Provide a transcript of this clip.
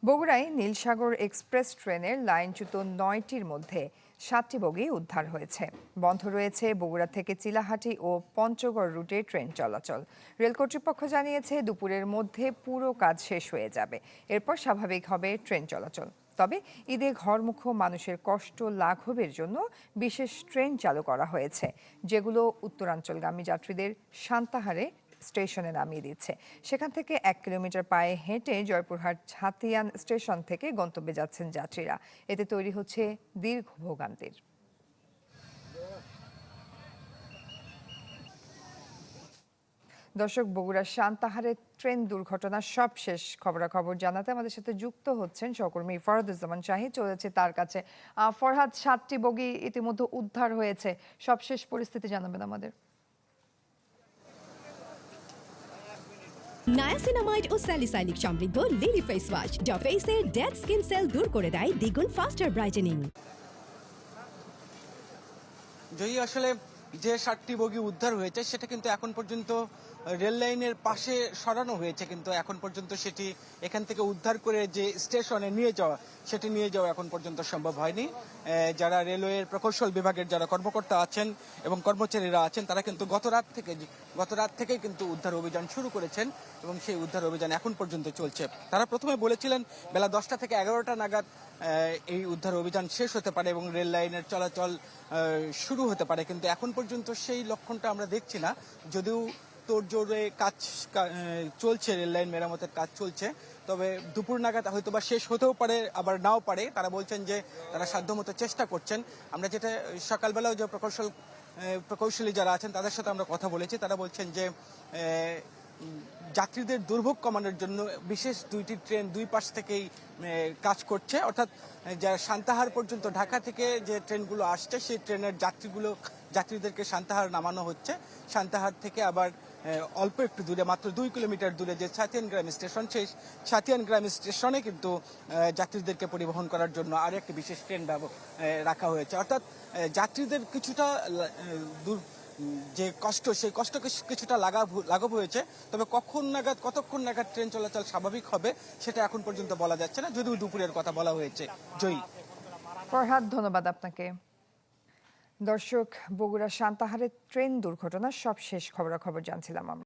বগুড়ায় নীলসাগর এক্সপ্রেস ট্রেনের লাইনচ্যুত ৯টির মধ্যে ৭টি বগি উদ্ধার হয়েছে। বন্ধ রয়েছে বগুড়া থেকে চিলাহাটি ও পঞ্চগড় রুটে ট্রেন চলাচল। রেল কর্তৃপক্ষ জানিয়েছে দুপুরের মধ্যে পুরো কাজ শেষ হয়ে যাবে, এরপর স্বাভাবিক হবে ট্রেন চলাচল। তবে ঈদে ঘরমুখো মানুষের কষ্ট লাঘবের জন্য বিশেষ ট্রেন চালু করা হয়েছে, যেগুলো উত্তরাঞ্চলগামী যাত্রীদের সান্তাহারে স্টেশনে নামিয়ে দিচ্ছে। সেখান থেকে ১ কিলোমিটার পায়ে হেঁটে জয়পুরহাট ছাতিয়ান স্টেশন থেকে গন্তব্যে যাচ্ছেন যাত্রীরা। এতে তৈরি হচ্ছে দীর্ঘ ভোগান্তির। দর্শক, বগুড়ার সান্তাহারে ট্রেন দুর্ঘটনার সবশেষ খবরাখবর জানাতে আমাদের সাথে যুক্ত হচ্ছেন সহকর্মী ফরহাদুজ্জামান শাহী। চলেছে তার কাছে। ফরহাদ, ৭টি বগি ইতিমধ্যে উদ্ধার হয়েছে, সবশেষ পরিস্থিতি জানাবেন আমাদের। নায়াসিনামাইড ও স্যালিসাইলিক সমৃদ্ধ লিলি ফেস ওয়াশ যা ফেসের ডেড স্কিন সেল দূর করে দেয় দ্বিগুণ ফাস্টার ব্রাইটেনিং। জয়ী, আসলে যে ৭টি বগি উদ্ধার হয়েছে সেটা কিন্তু এখন পর্যন্ত রেল লাইনের পাশে সরানো হয়েছে, কিন্তু এখন পর্যন্ত সেটি এখান থেকে উদ্ধার করে যে স্টেশনে নিয়ে যাওয়া এখন পর্যন্ত সম্ভব হয়নি। যারা রেলওয়ের প্রকৌশল বিভাগের যারা কর্মকর্তা আছেন এবং কর্মচারীরা আছেন তারা কিন্তু গত রাত থেকেই কিন্তু উদ্ধার অভিযান শুরু করেছেন এবং সেই উদ্ধার অভিযান এখন পর্যন্ত চলছে। তারা প্রথমে বলেছিলেন বেলা 10টা থেকে 11টা নাগাদ এই উদ্ধার অভিযান শেষ হতে পারে এবং রেল লাইনের চলাচল শুরু হতে পারে, কিন্তু এখন পর্যন্ত সেই লক্ষণটা আমরা দেখছি না। যদিও তোড়জোড়ে কাজ চলছে, রেল লাইন মেরামতের কাজ চলছে, তবে দুপুর নাগাদ হয়তো বা শেষ হতেও পারে, আবার নাও পারে। তারা বলছেন যে তারা সাধ্যমতো চেষ্টা করছেন। আমরা যেটা সকালবেলাও যে প্রকৌশলী যারা আছেন তাদের সাথে আমরা কথা বলেছি, তারা বলছেন যে যাত্রীদের দুর্ভোগ কমানোর জন্য বিশেষ 2টি ট্রেন দুই পাশ থেকেই কাজ করছে। অর্থাৎ যারা সান্তাহার পর্যন্ত ঢাকা থেকে যে ট্রেনগুলো আসছে সেই ট্রেনের যাত্রীদেরকে সান্তাহার নামানো হচ্ছে। সান্তাহার থেকে আবার অল্প একটু দূরে, মাত্র 2 কিলোমিটার দূরে যে ছাতিয়ানগ্রাম স্টেশন, সেই ছাতিয়ানগ্রাম স্টেশনে কিন্তু যাত্রীদেরকে পরিবহন করার জন্য আরও একটি বিশেষ ট্রেন রাখা হয়েছে। অর্থাৎ যাত্রীদের কিছুটা যে কষ্ট, সেই কষ্ট কিছুটা লাঘব হয়েছে। তবে কতক্ষণ নাগাদ ট্রেন চলাচল স্বাভাবিক হবে সেটা এখন পর্যন্ত বলা যাচ্ছে না, যদিও দুপুরের কথা বলা হয়েছে। জয়ী। ফরহাদ, ধন্যবাদ আপনাকে। দর্শক, বগুড়া সান্তাহারে ট্রেন দুর্ঘটনার সবশেষ খবরাখবর জানছিলাম আমরা।